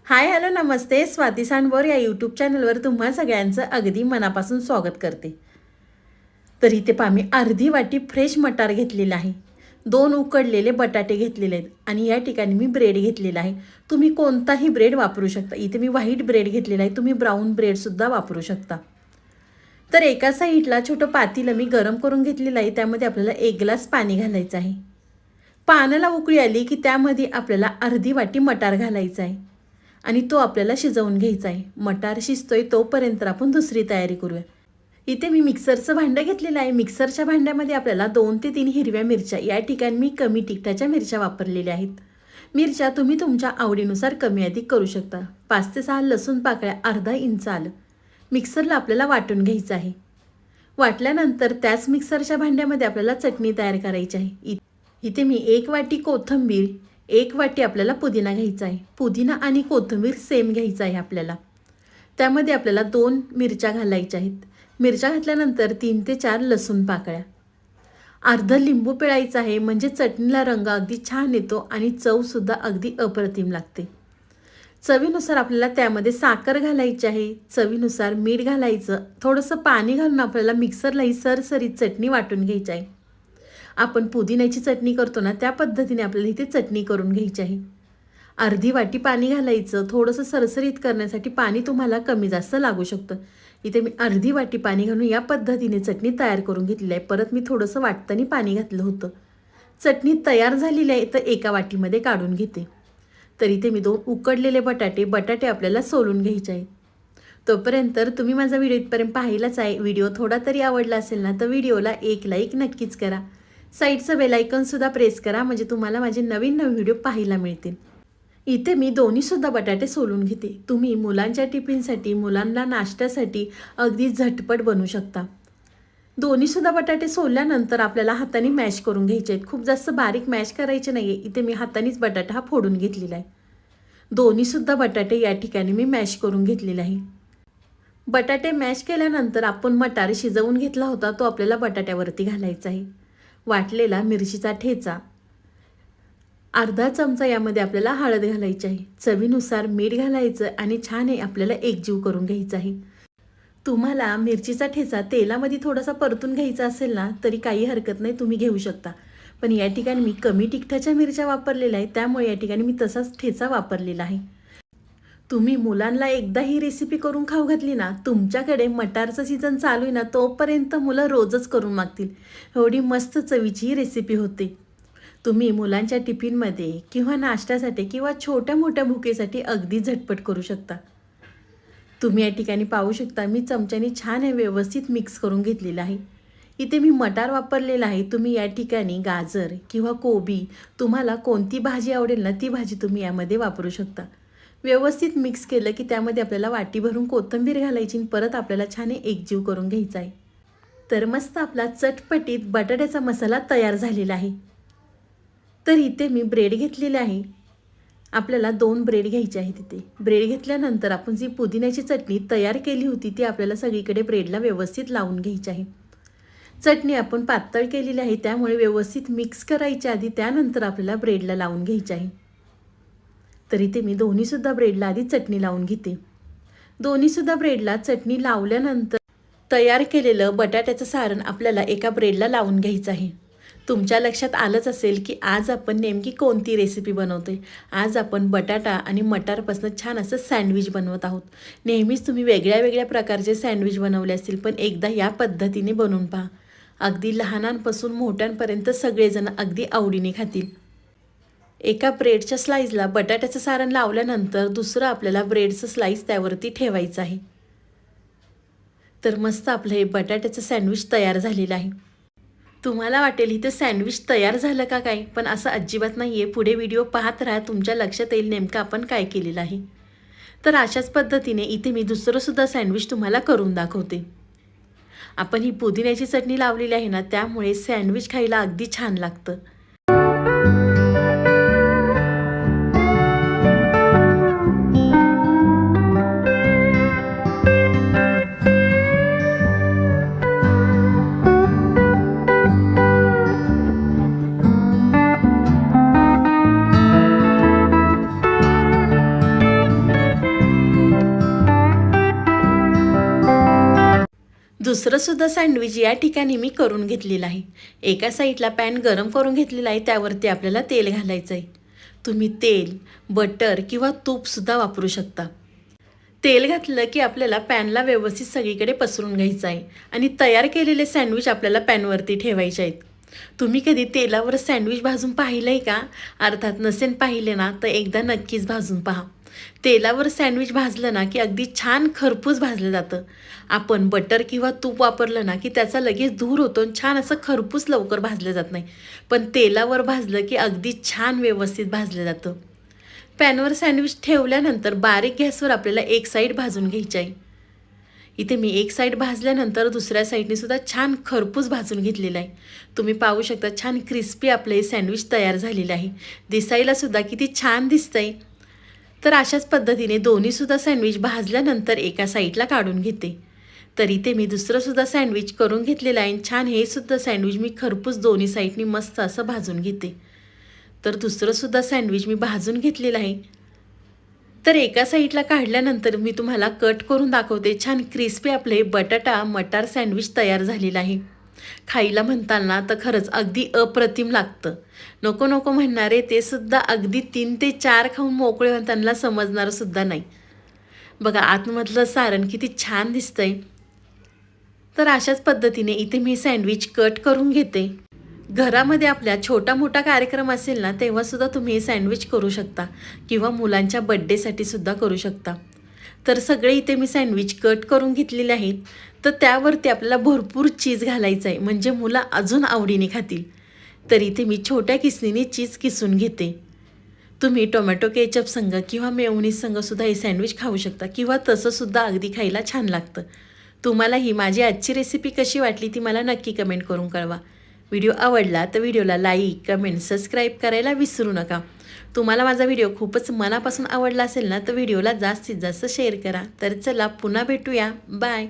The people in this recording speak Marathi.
हाय हॅलो नमस्ते. स्वाती सांडवर या यूट्यूब चॅनलवर तुम्हा सगळ्यांचं अगदी मनापासून स्वागत करते. तर इथे पहा मी अर्धी वाटी फ्रेश मटार घेतलेला आहे, 2 उकडलेले बटाटे घेतलेले आहेत आणि या ठिकाणी मी ब्रेड घेतलेला आहे. तुम्ही कोणताही ब्रेड वापरू शकता. इथे मी व्हाईट ब्रेड घेतलेला आहे, तुम्ही ब्राऊन ब्रेडसुद्धा वापरू शकता. तर एका साईडला छोटं पातेलं मी गरम करून घेतलेलं आहे, त्यामध्ये आपल्याला 1 ग्लास पाणी घालायचं आहे. पाण्याला उकळी आली की त्यामध्ये आपल्याला अर्धी वाटी मटार घालायचा आहे आणि तो आपल्याला शिजवून घ्यायचा आहे. मटार शिजतोय तोपर्यंत आपण दुसरी तयारी करूया. इथे मी मिक्सरचं भांडं घेतलेलं आहे. मिक्सरच्या भांड्यामध्ये आपल्याला 2 ते 3 हिरव्या मिरच्या, या ठिकाणी मी कमी तिखटाच्या मिरच्या वापरलेल्या आहेत. मिरच्या तुम्ही तुमच्या आवडीनुसार कमी अधिक करू शकता. 5 ते 6 लसूण पाकळ्या, अर्धा इंच आलं मिक्सरला आपल्याला वाटून घ्यायचं आहे. वाटल्यानंतर त्याच मिक्सरच्या भांड्यामध्ये आपल्याला चटणी तयार करायची आहे. इथे मी 1 वाटी कोथिंबीर, 1 वाटी आपल्याला पुदिना घ्यायचा आहे. पुदिना आणि कोथिंबीर सेम घ्यायचं आहे आपल्याला. त्यामध्ये आपल्याला 2 मिरच्या घालायच्या आहेत. मिरच्या घातल्यानंतर 3 ते 4 लसूण पाकळ्या, अर्ध लिंबू पिळायचं आहे, म्हणजे चटणीला रंग अगदी छान येतो आणि चवसुद्धा अगदी अप्रतिम लागते. चवीनुसार आपल्याला त्यामध्ये साखर घालायची आहे, चवीनुसार मीठ घालायचं. थोडंसं पाणी घालून आपल्याला मिक्सरला ही सरसरीत चटणी वाटून घ्यायची आहे. आपण पुदिन्याची चटणी करतो ना, त्या पद्धतीने आपल्याला इथे चटणी करून घ्यायची आहे. अर्धी वाटी पाणी घालायचं. थोडंसं सरसरीत करण्यासाठी पाणी तुम्हाला कमी जास्त लागू शकतं. इथे मी अर्धी वाटी पाणी घालून या पद्धतीने चटणी तयार करून घेतलेली आहे. परत मी थोडंसं वाटताना पाणी घातलं होतं. चटणी तयार झालेली आहे, तर एका वाटीमध्ये काढून घेते. तर इथे मी 2 उकडलेले बटाटे आपल्याला सोलून घ्यायचे आहेत. तोपर्यंत तुम्ही माझा व्हिडिओ इथपर्यंत पाहिलाच आहे. व्हिडिओ थोडा तरी आवडला असेल ना, तर व्हिडिओला 1 लाईक नक्कीच करा. साईडचं बेल आयकॉनसुद्धा प्रेस करा, म्हणजे तुम्हाला माझे नवीन व्हिडिओ पाहायला मिळतील. इथे मी दोन्हीसुद्धा बटाटे सोलून घेते. तुम्ही मुलांच्या टिफिनसाठी, मुलांना नाश्त्यासाठी अगदी झटपट बनवू शकता. दोन्हीसुद्धा बटाटे सोलल्यानंतर आपल्याला हाताने मॅश करून घ्यायचे आहेत. खूप जास्त बारीक मॅश करायचे नाही आहे. इथे मी हातानेच बटाटा हा फोडून घेतलेला आहे. दोन्हीसुद्धा बटाटे या ठिकाणी मी मॅश करून घेतलेले आहे. बटाटे मॅश केल्यानंतर आपण मटार शिजवून घेतला होता, तो आपल्याला बटाट्यावरती घालायचा आहे. वाटलेला मिरचीचा ठेचा, अर्धा चमचा यामध्ये आपल्याला हळद घालायची आहे. चवीनुसार मीठ घालायचं आणि छान हे आपल्याला एकजीव करून घ्यायचं आहे. तुम्हाला मिरचीचा ठेचा तेलामध्ये थोडासा परतून घ्यायचा असेल ना, तरी काही हरकत नाही, तुम्ही घेऊ शकता. पण या ठिकाणी मी कमी तिखटाच्या मिरच्या वापरलेल्या आहेत, त्यामुळे या ठिकाणी मी तसाच ठेचा वापरलेला आहे. तुम्ही मुलांना एकदा ही रेसिपी करून खाऊ घातली ना, तुमच्याकडे मटारचं सीझन चालू आहे ना, तोपर्यंत मुलं रोजच करून मागतील. एवढी मस्त चवीची ही रेसिपी होते. तुम्ही मुलांच्या टिफिनमध्ये किंवा नाश्त्यासाठी किंवा छोट्या मोठ्या भुकेसाठी अगदी झटपट करू शकता. तुम्ही या ठिकाणी पाहू शकता, मी चमच्याने छान हे व्यवस्थित मिक्स करून घेतलेलं आहे. इथे मी मटार वापरलेला आहे. तुम्ही या ठिकाणी गाजर किंवा कोबी, तुम्हाला कोणती भाजी आवडेल ना, ती भाजी तुम्ही यामध्ये वापरू शकता. व्यवस्थित मिक्स केलं की त्यामध्ये आपल्याला वाटी भरून कोथिंबीर घालायची आणि परत आपल्याला छान एकजीव करून घ्यायचा आहे. तर मस्त आपला चटपटीत बटाट्याचा मसाला तयार झालेला आहे. तर इथे मी ब्रेड घेतलेले आहे. आपल्याला 2 ब्रेड घ्यायचे आहेत. इथे ब्रेड घेतल्यानंतर आपण जी पुदिन्याची चटणी तयार केली होती, ती आपल्याला सगळीकडे ब्रेडला व्यवस्थित लावून घ्यायची आहे. चटणी आपण पातळ केलेली आहे, त्यामुळे व्यवस्थित मिक्स करायच्या आधी त्यानंतर आपल्याला ब्रेडला लावून घ्यायची आहे. तर इथे मी दोन्हीसुद्धा ब्रेडला आधी चटणी लावून घेते. दोन्हीसुद्धा ब्रेडला चटणी लावल्यानंतर तयार केलेलं बटाट्याचं सारण आपल्याला एका ब्रेडला लावून घ्यायचं आहे. तुमच्या लक्षात आलंच असेल की आज आपण नेमकी कोणती रेसिपी बनवतोय. आज आपण बटाटा आणि मटारपासून छान असं सँडविच बनवत आहोत. नेहमीच तुम्ही वेगळ्या वेगळ्या प्रकारचे सँडविच बनवले असतील, पण एकदा या पद्धतीने बनवून पहा. अगदी लहानांपासून मोठ्यांपर्यंत सगळेजण अगदी आवडीने खातील. एका ब्रेडच्या स्लाईसला बटाट्याचं सारण लावल्यानंतर दुसरं आपल्याला ब्रेडचं स्लाईस त्यावरती ठेवायचं आहे. तर मस्त आपलं हे बटाट्याचं सँडविच तयार झालेलं आहे. तुम्हाला वाटेल इथं सँडविच तयार झालं का काय, पण असं अजिबात नाही आहे. पुढे व्हिडिओ पाहत राहा, तुमच्या लक्षात येईल नेमकं आपण काय केलेलं आहे. तर अशाच पद्धतीने इथे मी दुसरंसुद्धा सँडविच तुम्हाला करून दाखवते. आपण ही पुदिन्याची चटणी लावलेली आहे ना, त्यामुळे सँडविच खायला अगदी छान लागतं. दुसरं सुद्धा सँडविच या ठिकाणी मी करून घेतलेलं आहे. एका साईडला पॅन गरम करून घेतलेला आहे, त्यावरती आपल्याला तेल घालायचं आहे. तुम्ही तेल, बटर किंवा तूपसुद्धा वापरू शकता. तेल घातलं की आपल्याला पॅनला व्यवस्थित सगळीकडे पसरून घ्यायचं आहे आणि तयार केलेले सँडविच आपल्याला पॅनवरती ठेवायचे आहेत. तुम्ही कधी तेलावर सँडविच भाजून पाहिलं आहे का? अर्थात नसेल पाहिले ना तर एकदा नक्कीच भाजून पहा. तेलावर सँडविच भाजलं ना की अगदी छान खरपूस भाजलं जातं. आपण बटर किंवा तूप वापरलं ना की त्याचा लगेच धूर होतो आणि छान असं खरपूस लवकर भाजलं जात नाही. पण तेलावर भाजलं की अगदी छान व्यवस्थित भाजलं जातं. पॅनवर सँडविच ठेवल्यानंतर बारीक गॅसवर आपल्याला एक साईड भाजून घ्यायची आहे. इथे मी एक साईड भाजल्यानंतर दुसऱ्या साईडने सुद्धा छान खरपूस भाजून घेतलेलं आहे. तुम्ही पाहू शकता छान क्रिस्पी आपलं हे सँडविच तयार झालेलं आहे. दिसायला सुद्धा किती छान दिसतंय. तर अशाच पद्धतीने दोन्हीसुद्धा सँडविच भाजल्यानंतर एका साईडला काढून घेते. तर इथे मी दुसरंसुद्धा सँडविच करून घेतलेलं आहे. छान हे सुद्धा सँडविच मी खरपूस दोन्ही साईडनी मस्त असं भाजून घेते. तर दुसरंसुद्धा सँडविच मी भाजून घेतलेलं आहे. तर एका साईडला काढल्यानंतर मी तुम्हाला कट करून दाखवते. छान क्रिस्पी आपले बटाटा मटार सँडविच तयार झालेलं आहे. खायला म्हणताना तर खरंच अगदी अप्रतिम लागतं. नको नको म्हणणारे ते सुद्धा अगदी 3 ते 4 खाऊन मोकळे होऊन त्यांना समजणार सुद्धा नाही. बघा आतमधलं सारण किती छान दिसतंय. तर अशाच पद्धतीने इथे मी सँडविच कट करून घेते. घरामध्ये आपल्या छोटा मोठा कार्यक्रम असेल ना तेव्हासुद्धा तुम्ही हे सँडविच करू शकता किंवा मुलांच्या बड्डेसाठी सुद्धा करू शकता. तर सगळे इथे मी सँडविच कट करून घेतलेले आहेत. तर त्यावरती आपल्याला भरपूर चीज घालायचं आहे म्हणजे मुलं अजून आवडीने खातील. तर इथे मी छोट्या किसणीने चीज किसून घेते. तुम्ही टोमॅटो केचप संग किंवा मेयोनीज संग सुद्धा हे सँडविच खाऊ शकता किंवा तसंसुद्धा अगदी खायला छान लागतं. तुम्हाला ही माझी आजची रेसिपी कशी वाटली ती मला नक्की कमेंट करून कळवा. व्हिडिओ आवडला तर व्हिडिओला लाईक कमेंट सबस्क्राईब करायला विसरू नका. तुम्हाला माझा व्हिडिओ खूपच मनापासून आवडला असेल ना तर व्हिडिओला जास्तीत जास्त शेअर करा. तर चला पुन्हा भेटूया. बाय.